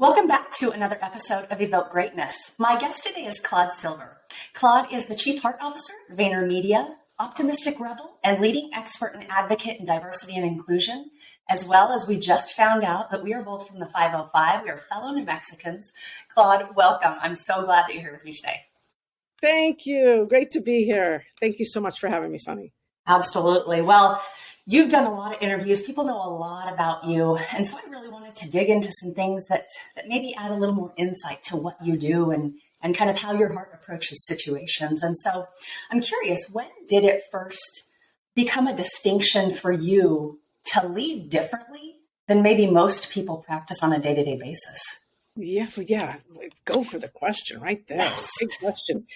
Welcome back to another episode of Evoke Greatness. My guest today is Claude Silver. Claude is the Chief Heart Officer at VaynerMedia, optimistic rebel, and leading expert and advocate in diversity and inclusion, as well as we just found out that we are both from the 505. We are fellow New Mexicans. Claude, welcome. I'm so glad that you're here with me today. Thank you. Great to be here. Thank you so much for having me, Sunny. Absolutely. Well, you've done a lot of interviews. People know a lot about you. And so I really wanted to dig into some things that maybe add a little more insight to what you do and kind of how your heart approaches situations. And so I'm curious, when did it first become a distinction for you to lead differently than maybe most people practice on a day-to-day basis? Yeah. Go for the question right there. Yes. Big question.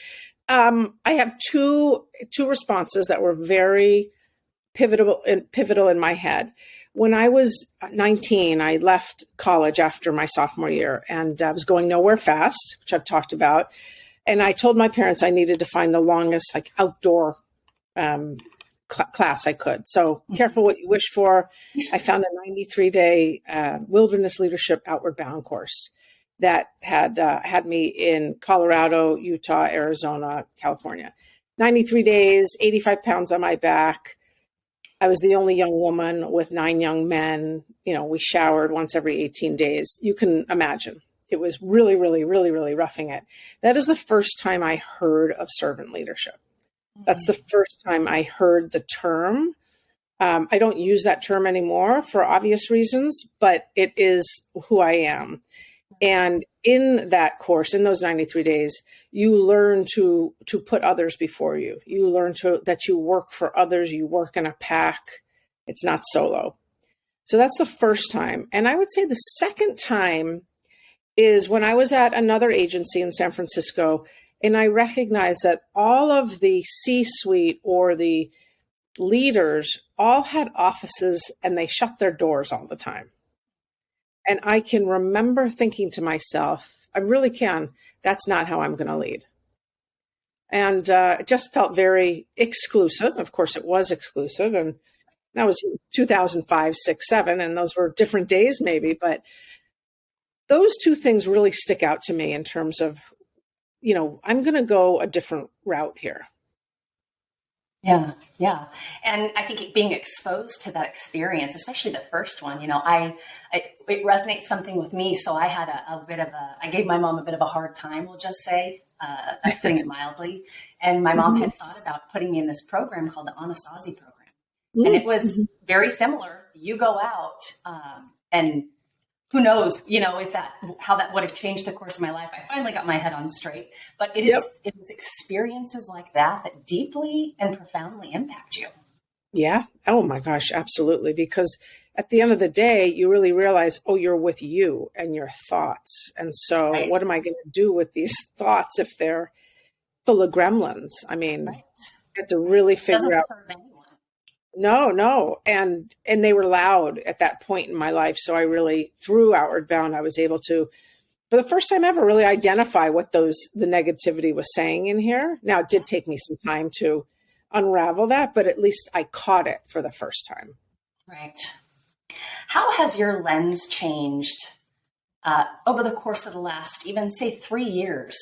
I have two responses that were very pivotal in my head. When I was 19, I left college after my sophomore year, and I was going nowhere fast, which I've talked about. And I told my parents I needed to find the longest outdoor class I could. So careful what you wish for. I found a 93-day wilderness leadership outward bound course that had me in Colorado, Utah, Arizona, California. 93 days, 85 pounds on my back. I was the only young woman with 9 young men. You know, we showered once every 18 days. You can imagine. It was really, really, really, really roughing it. That is the first time I heard of servant leadership. That's the first time I heard the term. I don't use that term anymore for obvious reasons, but it is who I am. And in that course, in those 93 days, you learn to put others before you. You learn that you work for others. You work in a pack. It's not solo. So that's the first time. And I would say the second time is when I was at another agency in San Francisco, and I recognized that all of the C-suite or the leaders all had offices and they shut their doors all the time. And I can remember thinking to myself, I really can, that's not how I'm going to lead. And it just felt very exclusive. Of course, it was exclusive. And that was 2005, 6, 7. And those were different days maybe. But those two things really stick out to me in terms of, you know, I'm going to go a different route here. Yeah. And I think being exposed to that experience, especially the first one, you know, it resonates something with me. So I had I gave my mom a bit of a hard time, we'll just say, that's putting it mildly. And my mom had thought about putting me in this program called the Anasazi program. And it was very similar. You go out and who knows, you know, how that would have changed the course of my life. I finally got my head on straight, but it is experiences like that deeply and profoundly impact you. Yeah. Oh my gosh, absolutely. Because at the end of the day, you really realize, you're with you and your thoughts. And so What am I going to do with these thoughts if they're full of gremlins? I mean, I had to really figure out. No. And they were loud at that point in my life. So I really, through Outward Bound, I was able to, for the first time ever, really identify what the negativity was saying in here. Now, it did take me some time to unravel that, but at least I caught it for the first time. Right. How has your lens changed over the course of the last, even say 3 years,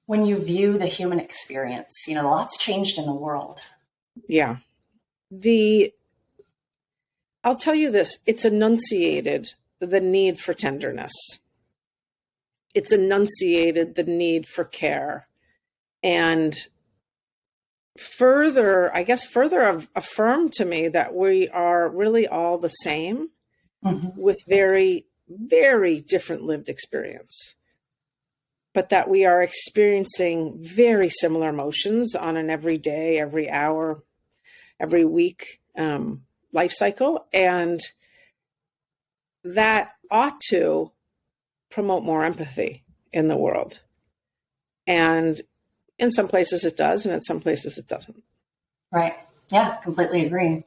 when you view the human experience? You know, a lot's changed in the world. Yeah. I'll tell you this, it's enunciated the need for tenderness. It's enunciated the need for care. And further affirmed to me that we are really all the same with very, very different lived experience, but that we are experiencing very similar emotions on an every day, every hour, every week life cycle, and that ought to promote more empathy in the world. And in some places it does, and in some places it doesn't. Right. Yeah, completely agree.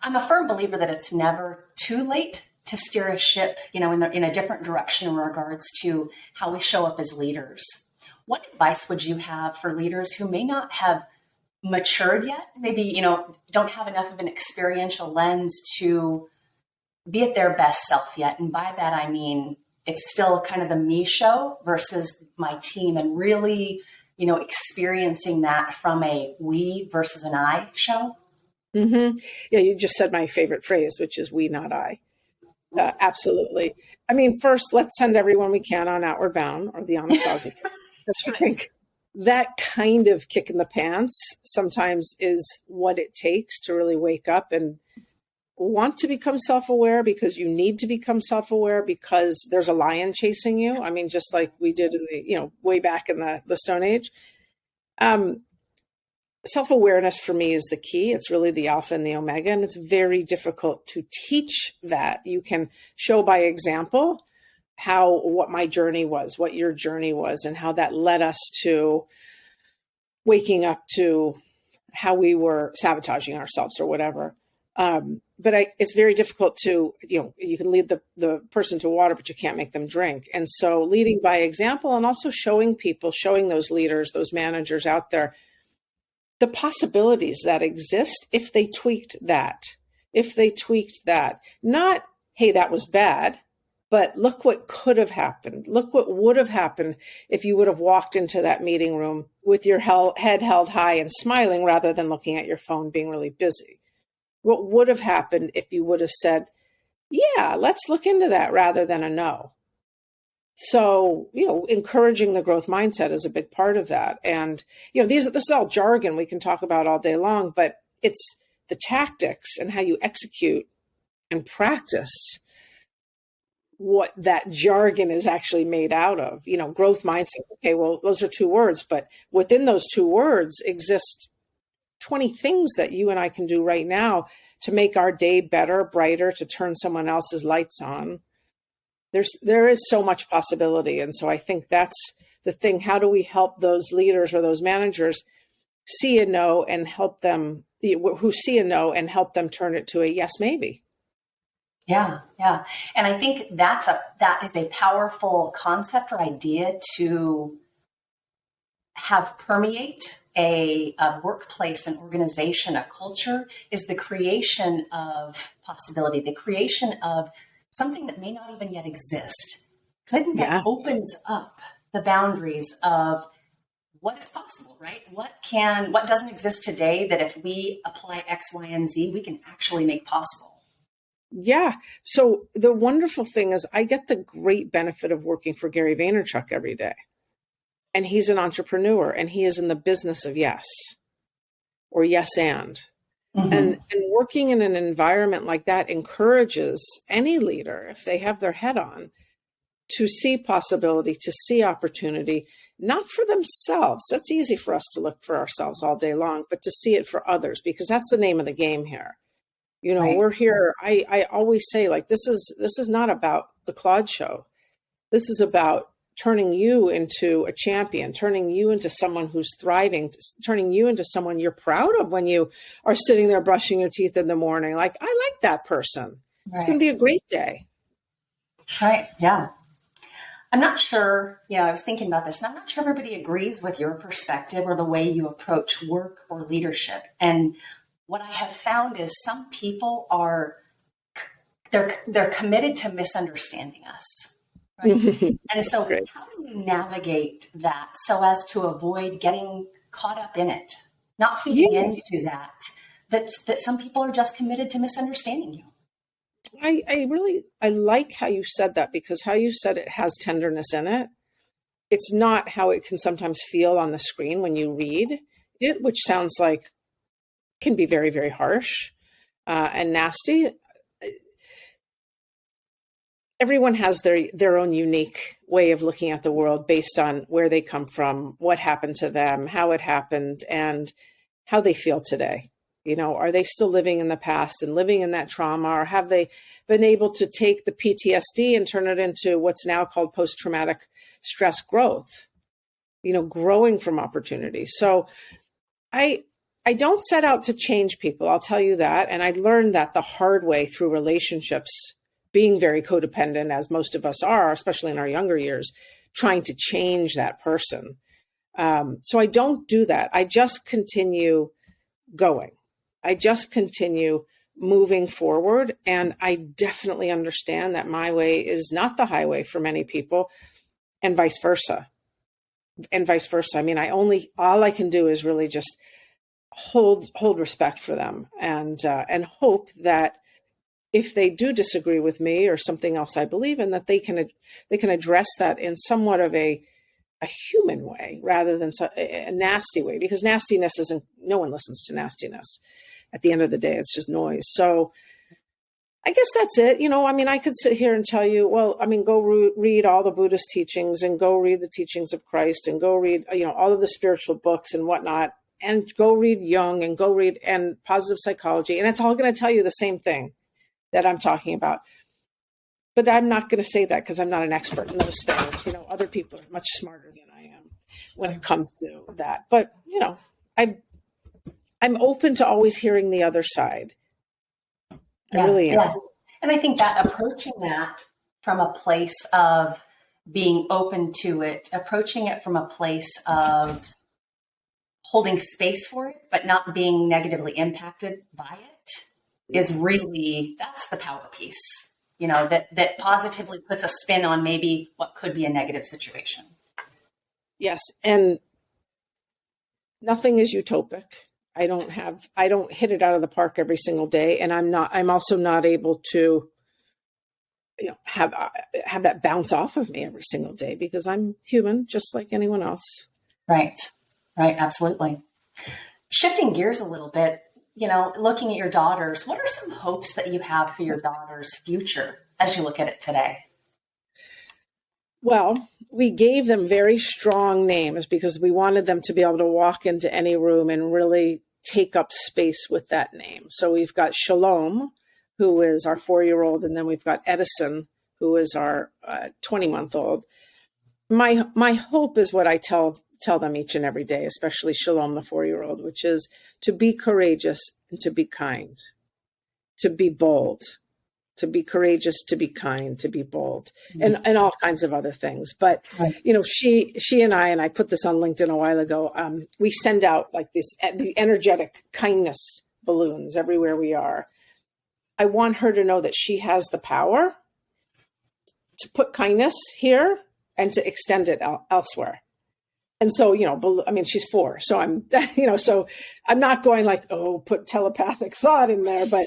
I'm a firm believer that it's never too late to steer a ship, you know, in a different direction in regards to how we show up as leaders. What advice would you have for leaders who may not have matured yet, maybe, you know, don't have enough of an experiential lens to be at their best self yet? And by that, I mean it's still kind of the me show versus my team, and really, experiencing that from a we versus an I show. Mm-hmm. Yeah, you just said my favorite phrase, which is we, not I. Absolutely. I mean, first, let's send everyone we can on Outward Bound or the Anasazi. Because I think that kind of kick in the pants sometimes is what it takes to really wake up and want to become self-aware, because you need to become self-aware because there's a lion chasing you. I mean, just like we did in the, way back in the Stone Age. Self-awareness for me is the key. It's really the alpha and the omega, and it's very difficult to teach that. You can show by example what my journey was, what your journey was, and how that led us to waking up to how we were sabotaging ourselves or whatever. But it's very difficult to, you can lead the person to water, but you can't make them drink. And so leading by example, and also showing those leaders, those managers out there, the possibilities that exist if they tweaked that. Not, hey, that was bad, but look what could have happened. Look what would have happened if you would have walked into that meeting room with your head held high and smiling rather than looking at your phone being really busy. What would have happened if you would have said, yeah, let's look into that, rather than a no. So, encouraging the growth mindset is a big part of that. And, this is all jargon we can talk about all day long, but it's the tactics and how you execute and practice what that jargon is actually made out of. Growth mindset. Okay, well, those are two words, but within those two words exist 20 things that you and I can do right now to make our day better, brighter, to turn someone else's lights on. There is so much possibility. And so I think that's the thing. How do we help those leaders or those managers see a no and help them, who see a no and help them turn it to a yes, maybe? Yeah. And I think that is a powerful concept or idea to have permeate a workplace, an organization, a culture, is the creation of possibility, the creation of something that may not even yet exist. Because I think that opens up the boundaries of what is possible, right? What doesn't exist today that if we apply X, Y, and Z, we can actually make possible. Yeah. So the wonderful thing is I get the great benefit of working for Gary Vaynerchuk every day. And he's an entrepreneur, and he is in the business of yes, or yes and. Mm-hmm. And working in an environment like that encourages any leader, if they have their head on, to see possibility, to see opportunity, not for themselves. That's easy for us to look for ourselves all day long, but to see it for others, because that's the name of the game here. Right. We're here. I always say, like, this is not about the Claude show. This is about turning you into a champion, turning you into someone who's thriving, turning you into someone you're proud of when you are sitting there brushing your teeth in the morning. Like, I like that person. Right. It's going to be a great day. Right. Yeah. I'm not sure, I was thinking about this, and I'm not sure everybody agrees with your perspective or the way you approach work or leadership. And what I have found is some people they're committed to misunderstanding us. Right? And so how do we navigate that so as to avoid getting caught up in it, not feeding into that some people are just committed to misunderstanding you? I like how you said that, because how you said it has tenderness in it. It's not how it can sometimes feel on the screen when you read it, which sounds like can be very, very harsh and nasty. Everyone has their own unique way of looking at the world based on where they come from, what happened to them, how it happened, and how they feel today. Are they still living in the past and living in that trauma, or have they been able to take the PTSD and turn it into what's now called post-traumatic stress growth, growing from opportunity? So I don't set out to change people, I'll tell you that. And I learned that the hard way through relationships, being very codependent, as most of us are, especially in our younger years, trying to change that person. So I don't do that. I just continue going. I just continue moving forward. And I definitely understand that my way is not the highway for many people, and vice versa. I mean, all I can do is really just hold respect for them, and hope that if they do disagree with me or something else I believe in, that they can address that in somewhat of a human way rather than a nasty way, because nastiness isn't, no one listens to nastiness. At the end of the day, it's just noise. So I guess that's it. I mean, I could sit here and tell you, well, I mean, go read all the Buddhist teachings, and go read the teachings of Christ, and go read, all of the spiritual books and whatnot, and go read Jung, and go read and positive psychology. And it's all going to tell you the same thing that I'm talking about. But I'm not going to say that because I'm not an expert in those things. Other people are much smarter than I am when it comes to that. But, I'm open to always hearing the other side. I really am. Yeah. And I think that approaching that from a place of being open to it, approaching it from a place of holding space for it, but not being negatively impacted by it, is really, that's the power piece, that positively puts a spin on maybe what could be a negative situation. Yes. And nothing is utopic. I don't hit it out of the park every single day. And I'm also not able to, have that bounce off of me every single day, because I'm human, just like anyone else. Right. Absolutely. Shifting gears a little bit, looking at your daughters, what are some hopes that you have for your daughter's future as you look at it today? Well, we gave them very strong names because we wanted them to be able to walk into any room and really take up space with that name. So we've got Shalom, who is our 4-year-old, and then we've got Edison, who is our 20-month-old. My hope is what I tell them each and every day, especially Shalom, the 4-year-old, which is to be courageous and to be kind, to be bold, to be courageous, to be kind, to be bold, and all kinds of other things. But, she and I put this on LinkedIn a while ago, we send out like these energetic kindness balloons everywhere we are. I want her to know that she has the power to put kindness here and to extend it elsewhere. And so, she's 4, so I'm, so I'm not going like, put telepathic thought in there, but,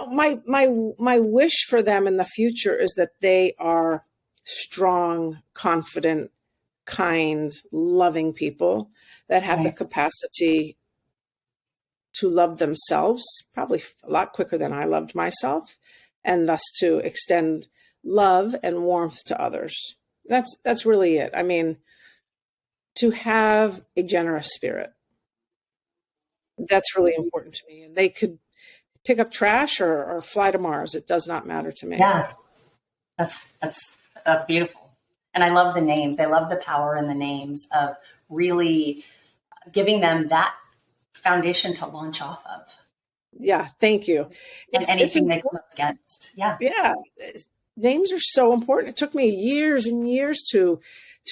my wish for them in the future is that they are strong, confident, kind, loving people that have the capacity to love themselves, probably a lot quicker than I loved myself, and thus to extend love and warmth to others. That's really it. I mean, to have a generous spirit. That's really important to me. And they could pick up trash or fly to Mars. It does not matter to me. Yeah, that's beautiful. And I love the names. I love the power in the names of really giving them that foundation to launch off of. Yeah, thank you. And anything they come up against. Yeah. Yeah. Names are so important. It took me years and years to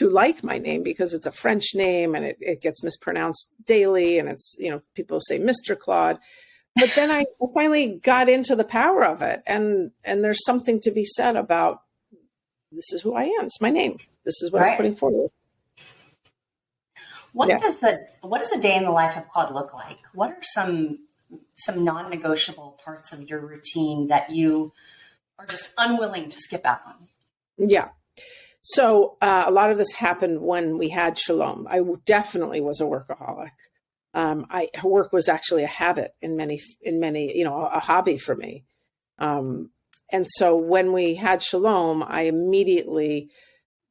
like my name because it's a French name and it gets mispronounced daily. And it's, people say Mr. Claude, but then I finally got into the power of it. And there's something to be said about, this is who I am. It's my name. This is what I'm putting forward. What does a day in the life of Claude look like? What are some non-negotiable parts of your routine that you are just unwilling to skip out on? Yeah. So a lot of this happened when we had Shalom. I definitely was a workaholic. Her work was actually a habit in many, a hobby for me. And so when we had Shalom, I immediately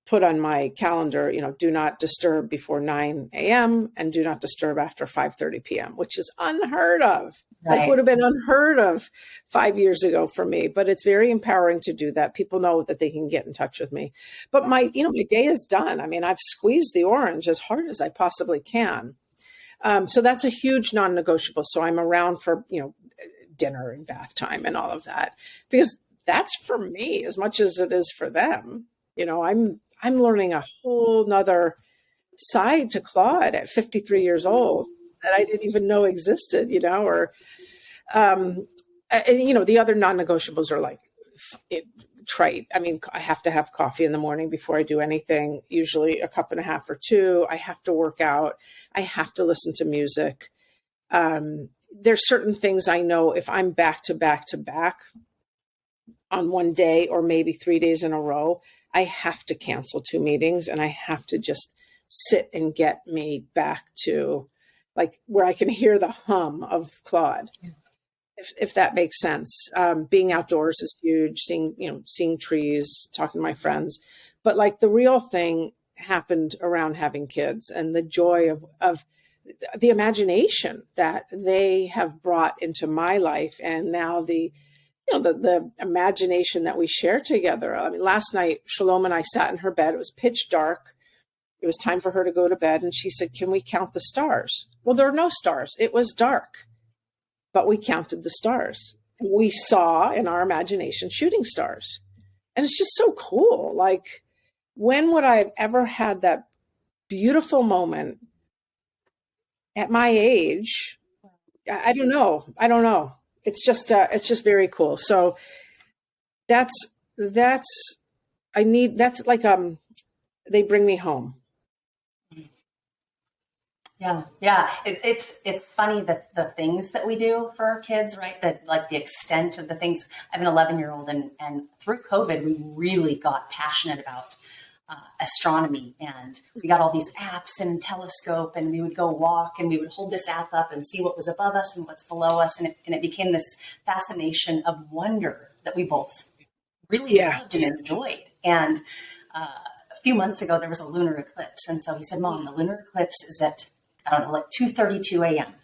put on my calendar, do not disturb before 9 a.m. and do not disturb after 5:30 p.m., which is unheard of. That would have been unheard of 5 years ago for me, but it's very empowering to do that. People know that they can get in touch with me. But my day is done. I mean, I've squeezed the orange as hard as I possibly can. So that's a huge non-negotiable. So I'm around for, dinner and bath time and all of that, because that's for me as much as it is for them. I'm learning a whole nother side to Claude at 53 years old that I didn't even know existed, or The other non-negotiables are like trite. I mean, I have to have coffee in the morning before I do anything, usually a cup and a half or two. I have to work out. I have to listen to music. There's certain things I know if I'm back to back to back on one day or maybe 3 days in a row, I have to cancel 2 meetings and I have to just sit and get me back to like where I can hear the hum of Claude, if that makes sense. Being outdoors is huge, seeing trees, talking to my friends. But like the real thing happened around having kids and the joy of the imagination that they have brought into my life. And now the imagination that we share together. I mean, last night, Shalom and I sat in her bed. It was pitch dark. It was time for her to go to bed. And she said, "Can we count the stars?" Well, there are no stars. It was dark, but we counted the stars. And we saw in our imagination shooting stars. And it's just so cool. Like, when would I have ever had that beautiful moment at my age? I don't know. It's just very cool. So that's like, they bring me home. Yeah. It's funny that the things that we do for our kids, right? That like the extent of the things. I have an 11-year-old and through COVID, we really got passionate about astronomy, and we got all these apps and telescope, and we would go walk and we would hold this app up and see what was above us and what's below us. And it became this fascination of wonder that we both really loved and enjoyed. And a few months ago, there was a lunar eclipse. And so he said, "Mom, the lunar eclipse is at, I don't know, like 2:32 a.m.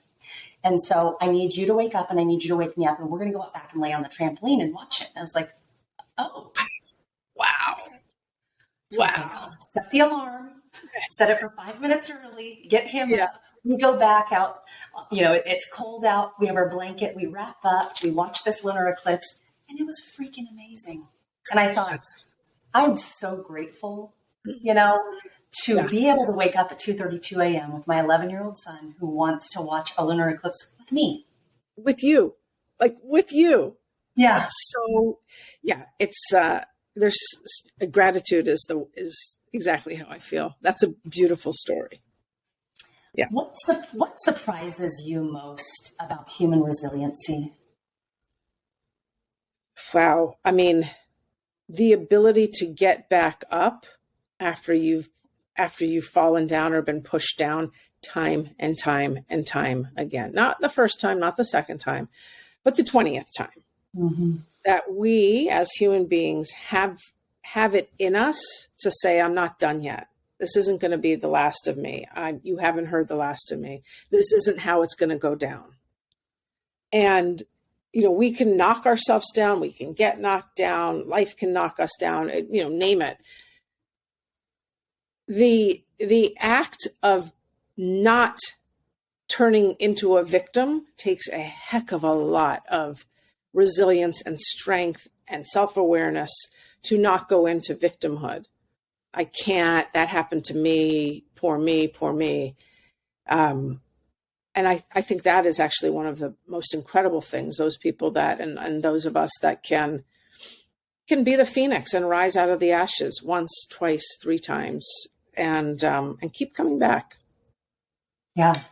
And so I need you to wake up and I need you to wake me up and we're going to go out back and lay on the trampoline and watch it." And I was like, "Oh, wow. So wow. I was like, "Oh, set the alarm, set it for 5 minutes early, get him up. We go back out, it's cold out. We have our blanket, we wrap up, we watch this lunar eclipse." And it was freaking amazing. And I thought, I'm so grateful, to be able to wake up at 2:32 a.m. with my 11-year-old son who wants to watch a lunar eclipse with me. With you. Yeah. So, it's, there's gratitude is exactly how I feel. That's a beautiful story. Yeah. What surprises you most about human resiliency? Wow. I mean, the ability to get back up after you've fallen down or been pushed down time and time and time again. Not the first time, not the second time, but the 20th time. Mm-hmm. That we as human beings have it in us to say, "I'm not done yet. This isn't going to be the last of me. You haven't heard the last of me. This isn't how it's going to go down." And, we can knock ourselves down. We can get knocked down. Life can knock us down, name it. The act of not turning into a victim takes a heck of a lot of resilience and strength and self-awareness to not go into victimhood. I can't, that happened to me, poor me, poor me. And I think that is actually one of the most incredible things, those people that, and those of us that can be the phoenix and rise out of the ashes once, twice, 3 times, and keep coming back. Yeah,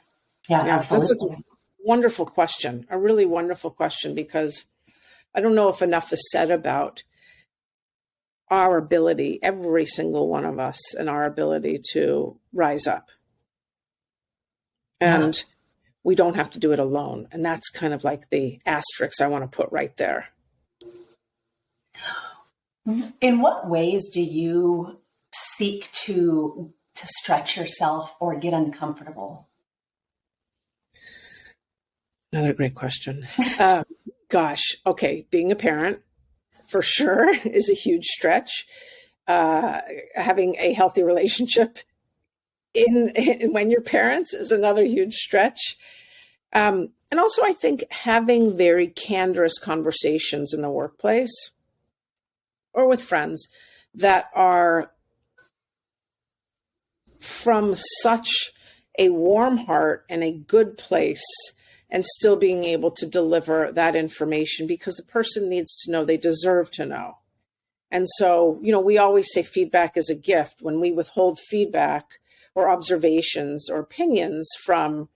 absolutely. That's a wonderful question, a really wonderful question, because I don't know if enough is said about our ability, every single one of us, and our ability to rise up. And we don't have to do it alone. And that's kind of like the asterisk I want to put right there. In what ways do you seek to stretch yourself or get uncomfortable? Another great question. Gosh, okay, being a parent for sure is a huge stretch. Having a healthy relationship when you're parents is another huge stretch. And also, I think having very candorous conversations in the workplace or with friends that are from such a warm heart and a good place and still being able to deliver that information, because the person needs to know, they deserve to know. And so, we always say feedback is a gift. When we withhold feedback or observations or opinions from,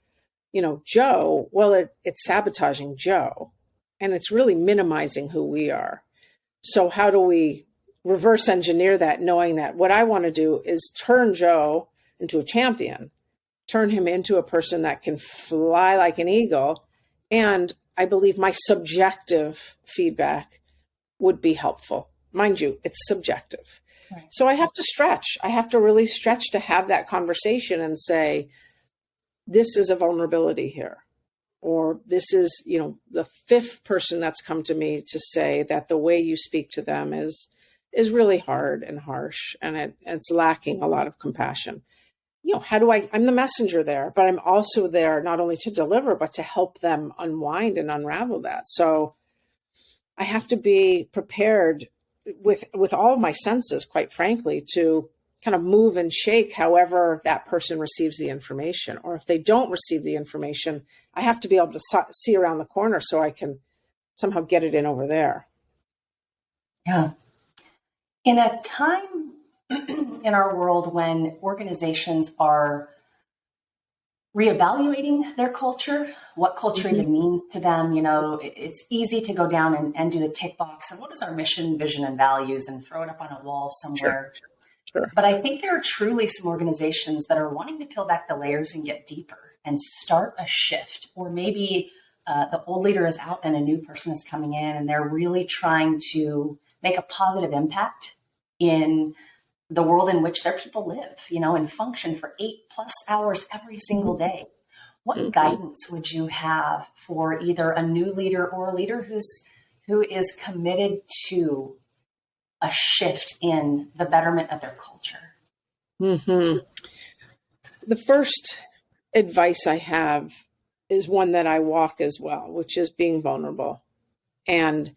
Joe, well, it's sabotaging Joe, and it's really minimizing who we are. So how do we reverse engineer that, knowing that what I want to do is turn Joe into a champion, turn him into a person that can fly like an eagle. And I believe my subjective feedback would be helpful. Mind you, it's subjective. Right. So I have to stretch. I have to really stretch to have that conversation and say, this is a vulnerability here. Or this is, the fifth person that's come to me to say that the way you speak to them is really hard and harsh, and it's lacking a lot of compassion. I'm the messenger there, but I'm also there not only to deliver, but to help them unwind and unravel that. So I have to be prepared with all of my senses, quite frankly, to kind of move and shake however that person receives the information. Or if they don't receive the information, I have to be able to see around the corner so I can somehow get it in over there. Yeah. In a time in our world when organizations are reevaluating their culture, what culture even means to them, it's easy to go down and do the tick box. And what is our mission, vision, and values, and throw it up on a wall somewhere. Sure. But I think there are truly some organizations that are wanting to peel back the layers and get deeper and start a shift. Or maybe the old leader is out and a new person is coming in, and they're really trying to make a positive impact in the world in which their people live, and function for 8+ hours every single day. What guidance would you have for either a new leader or a leader who is committed to a shift in the betterment of their culture? The first advice I have is one that I walk as well, which is being vulnerable and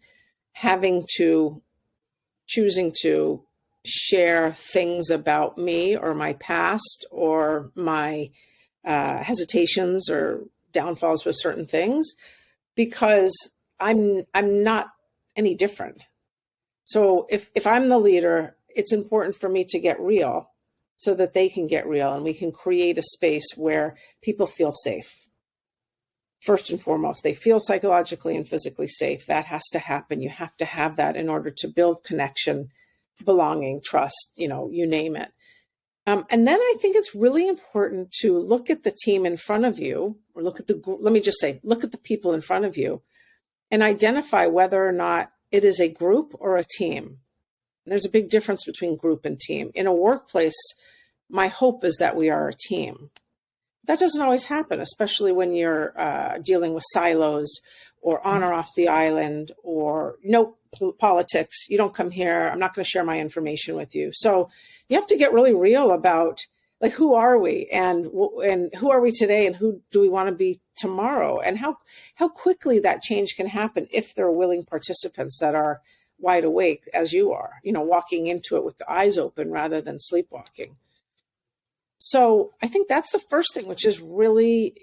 choosing to share things about me or my past or my hesitations or downfalls with certain things, because I'm not any different. So if I'm the leader, it's important for me to get real so that they can get real, and we can create a space where people feel safe. First and foremost, they feel psychologically and physically safe. That has to happen. You have to have that in order to build connection, belonging, trust, you name it. And then I think it's really important to look at the team in front of you, or look at the people in front of you and identify whether or not it is a group or a team. There's a big difference between group and team. In a workplace, my hope is that we are a team. That doesn't always happen, especially when you're dealing with silos or on or off the island, or politics. You don't come here. I'm not going to share my information with you. So you have to get really real about, like, who are we and who are we today, and who do we want to be tomorrow, and how quickly that change can happen if there are willing participants that are wide awake as you are, walking into it with the eyes open rather than sleepwalking. So I think that's the first thing, which is really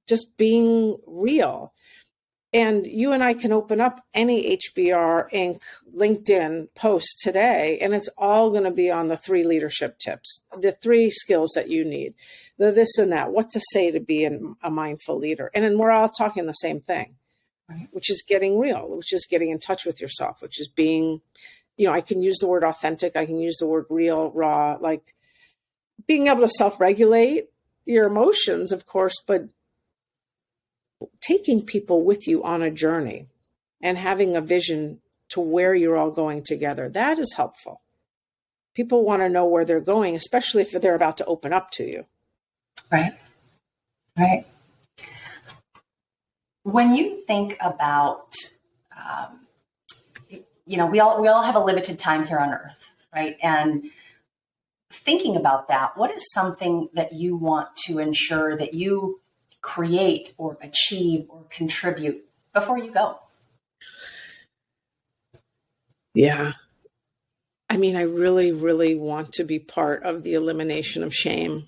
just being real. And you and I can open up any HBR Inc. LinkedIn post today, and it's all going to be on the 3 leadership tips, the 3 skills that you need, the this and that, what to say to be a mindful leader. And then we're all talking the same thing, right? Which is getting real, which is getting in touch with yourself, which is being, I can use the word authentic. I can use the word real, raw, like being able to self-regulate your emotions, of course, but taking people with you on a journey and having a vision to where you're all going together. That is helpful. People want to know where they're going, especially if they're about to open up to you. Right. Right. When you think about, we all have a limited time here on Earth, right? And thinking about that, what is something that you want to ensure that you create or achieve or contribute before you go? Yeah. I mean, I really, really want to be part of the elimination of shame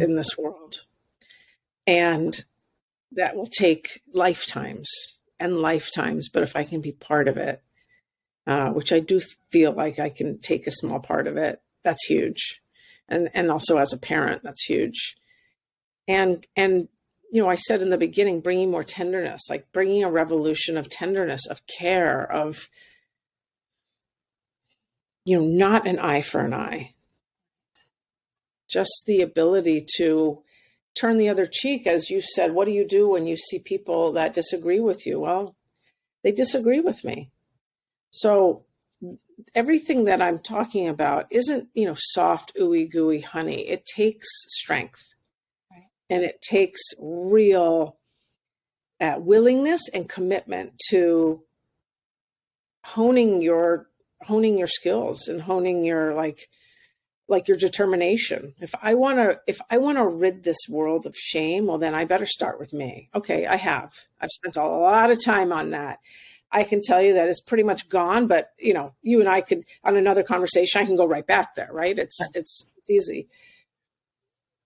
in this world. And that will take lifetimes and lifetimes, but if I can be part of it, which I do feel like I can take a small part of it, that's huge. And also as a parent, that's huge. And, I said in the beginning, bringing more tenderness, like bringing a revolution of tenderness, of care, of, not an eye for an eye, just the ability to turn the other cheek. As you said, what do you do when you see people that disagree with you? Well, they disagree with me. So everything that I'm talking about isn't, soft, ooey gooey honey. It takes strength, right? And it takes real willingness and commitment to honing your skills and honing your like your determination. If I want to rid this world of shame, well, then I better start with me. Okay, I've spent a lot of time on that. I can tell you that it's pretty much gone, but you and I could, on another conversation, I can go right back there, right? It's easy.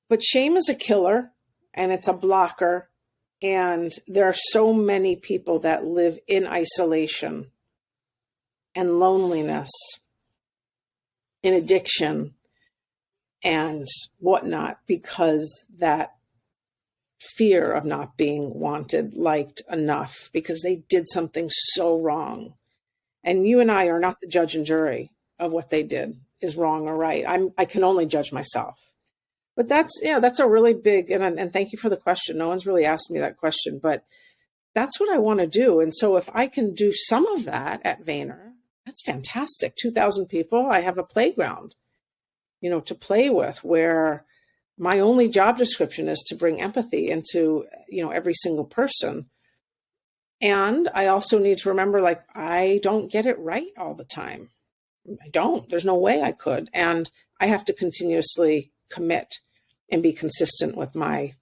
But shame is a killer and it's a blocker. And there are so many people that live in isolation and loneliness, in addiction and whatnot, because that fear of not being wanted, liked enough, because they did something so wrong. And you and I are not the judge and jury of what they did is wrong or right. I can only judge myself. But that's a really big, and thank you for the question. No one's really asked me that question, but that's what I want to do. And so if I can do some of that at Vayner, that's fantastic. 2,000 people, I have a playground, to play with, where my only job description is to bring empathy into, every single person. And I also need to remember, I don't get it right all the time. I don't. There's no way I could. And I have to continuously commit and be consistent with my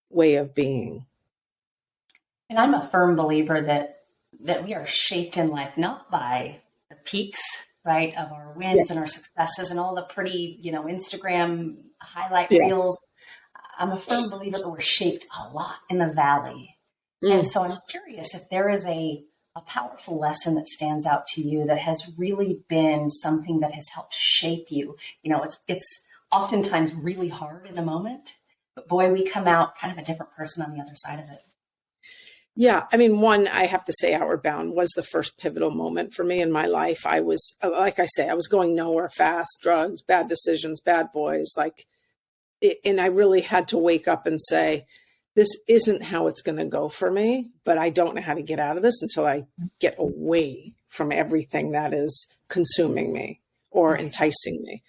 way of being. And I'm a firm believer that we are shaped in life not by the peaks, right, of our wins and our successes and all the pretty, Instagram highlight reels. I'm a firm believer that we're shaped a lot in the valley. And so I'm curious if there is a powerful lesson that stands out to you that has really been something that has helped shape you. It's oftentimes really hard in the moment, but boy, we come out kind of a different person on the other side of it. Yeah. I mean, one, I have to say Outward Bound was the first pivotal moment for me in my life. I was, like I say, I was going nowhere fast, drugs, bad decisions, bad boys, and I really had to wake up and say, this isn't how it's going to go for me, but I don't know how to get out of this until I get away from everything that is consuming me or enticing me.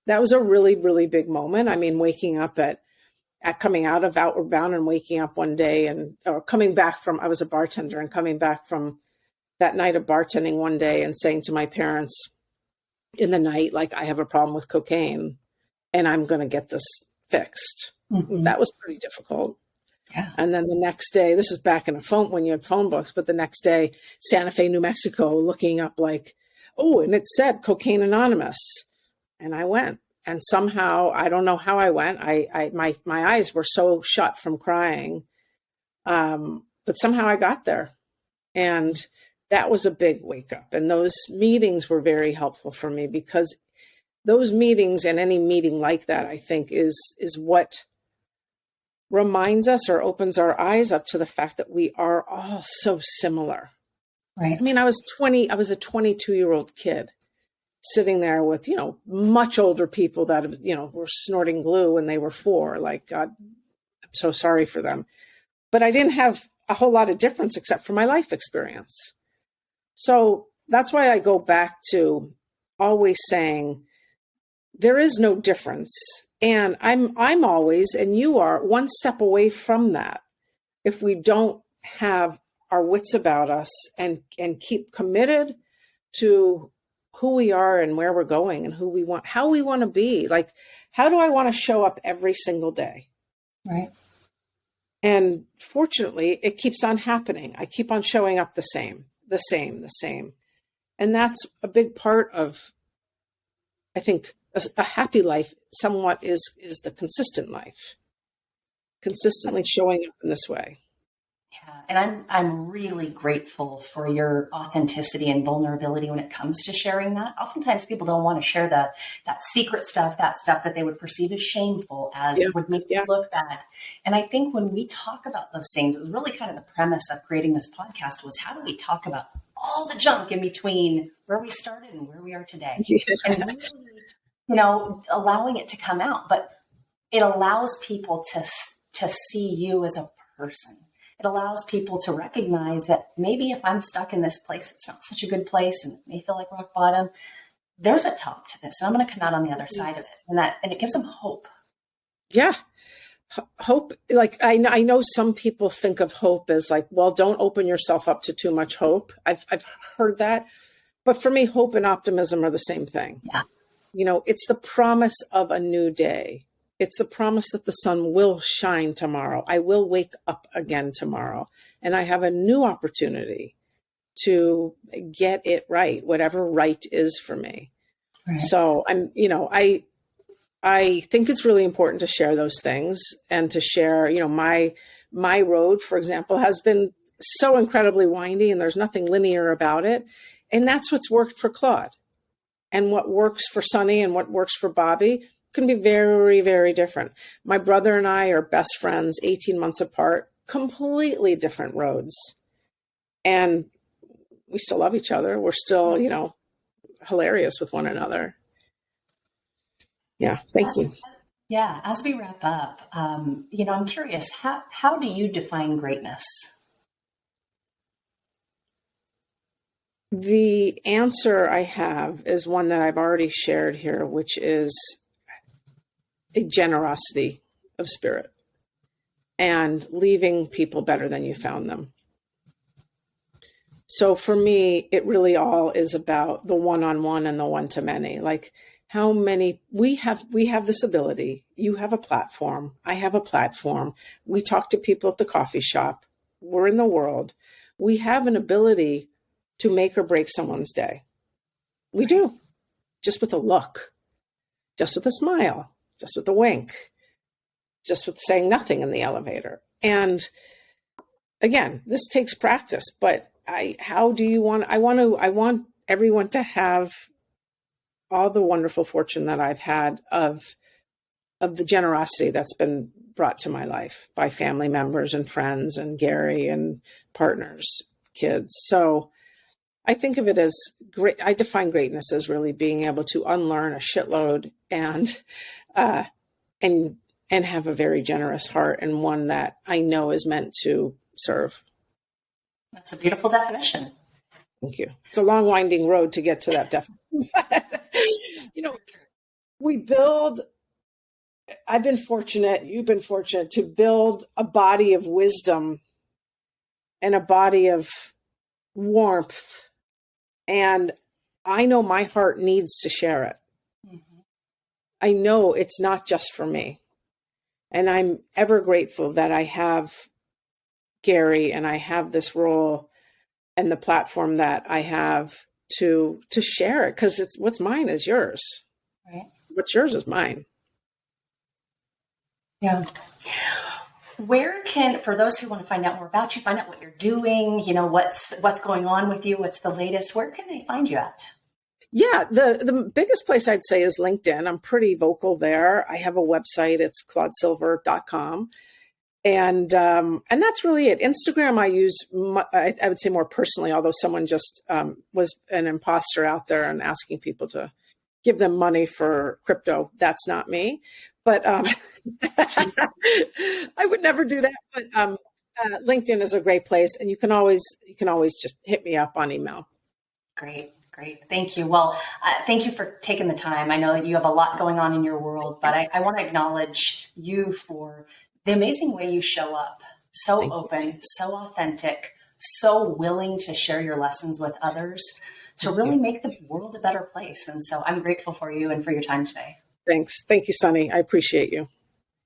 That was a really, really big moment. I mean, waking up at coming out of Outward Bound and waking up one day or coming back from, I was a bartender, and coming back from that night of bartending one day and saying to my parents in the night, I have a problem with cocaine and I'm going to get this fixed. Mm-hmm. That was pretty difficult. Yeah. And then the next day, this is back in when you had phone books, but the next day, Santa Fe, New Mexico, looking up and it said Cocaine Anonymous. And I went. And somehow, I don't know how I went. My eyes were so shut from crying. But somehow I got there. And that was a big wake up. And those meetings were very helpful for me, because those meetings, and any meeting like that, I think is what reminds us or opens our eyes up to the fact that we are all so similar. Right. I mean, I was a 22-year-old kid sitting there with, much older people that, were snorting glue when they were 4. God, I'm so sorry for them. But I didn't have a whole lot of difference except for my life experience. So that's why I go back to always saying there is no difference. And I'm always, and you are, one step away from that. If we don't have our wits about us and keep committed to who we are and where we're going and how we want to be. How do I want to show up every single day? Right. And fortunately, it keeps on happening. I keep on showing up the same. And that's a big part of, I think, a happy life somewhat is the consistent life. Consistently showing up in this way. Yeah, and I'm really grateful for your authenticity and vulnerability when it comes to sharing that. Oftentimes people don't want to share that secret stuff, that stuff that they would perceive as shameful, as Yeah. would make Yeah. them look bad. And I think when we talk about those things, it was really kind of the premise of creating this podcast was, how do we talk about all the junk in between where we started and where we are today? Yeah. And really, allowing it to come out, but it allows people to see you as a person. It allows people to recognize that maybe if I'm stuck in this place, it's not such a good place and it may feel like rock bottom, there's a top to this. And I'm going to come out on the other side of it. And it gives them hope. Yeah. Hope, like I know some people think of hope as like, well, don't open yourself up to too much hope. I've heard that. But for me, hope and optimism are the same thing. Yeah. It's the promise of a new day. It's the promise that the sun will shine tomorrow. I will wake up again tomorrow. And I have a new opportunity to get it right, whatever right is for me. Right. So I think it's really important to share those things and to share, my road, for example, has been so incredibly windy and there's nothing linear about it. And that's what's worked for Claude. And what works for Sunny and what works for Bobby can be very, very different. My brother and I are best friends, 18 months apart, completely different roads. And we still love each other. We're still, hilarious with one another. Yeah. Thank you. Yeah. As we wrap up, I'm curious, how do you define greatness? The answer I have is one that I've already shared here, which is a generosity of spirit and leaving people better than you found them. So for me, it really all is about the one-on-one and the one-to-many. Like how many we have this ability. You have a platform. I have a platform. We talk to people at the coffee shop. We're in the world. We have an ability to make or break someone's day. We do. Just with a look, just with a smile, just with a wink, just with saying nothing in the elevator. And again, this takes practice, but I want everyone to have all the wonderful fortune that I've had of the generosity that's been brought to my life by family members and friends and Gary and partners, kids. So I think of it as great. I define greatness as really being able to unlearn a shitload and have a very generous heart and one that I know is meant to serve. That's a beautiful definition. Thank you. It's a long, winding road to get to that definition. I've been fortunate, you've been fortunate to build a body of wisdom and a body of warmth. And I know my heart needs to share it. Mm-hmm. I know it's not just for me. And I'm ever grateful that I have Gary and I have this role and the platform that I have to share it, because it's what's mine is yours. Right. What's yours is mine. Yeah. Where for those who want to find out more about you, find out what you're doing, what's going on with you, what's the latest, where can they find you at? Yeah, the biggest place I'd say is LinkedIn. I'm pretty vocal there. I have a website. It's claudesilver.com. And that's really it. Instagram, I use, I would say more personally, although someone just was an imposter out there and asking people to give them money for crypto. That's not me. But I would never do that. But LinkedIn is a great place, and you can always just hit me up on email. Great. Thank you. Well, thank you for taking the time. I know that you have a lot going on in your world, but I want to acknowledge you for the amazing way you show up. So open, so authentic, so willing to share your lessons with others to really make the world a better place. And so I'm grateful for you and for your time today. Thanks. Thank you, Sunny. I appreciate you.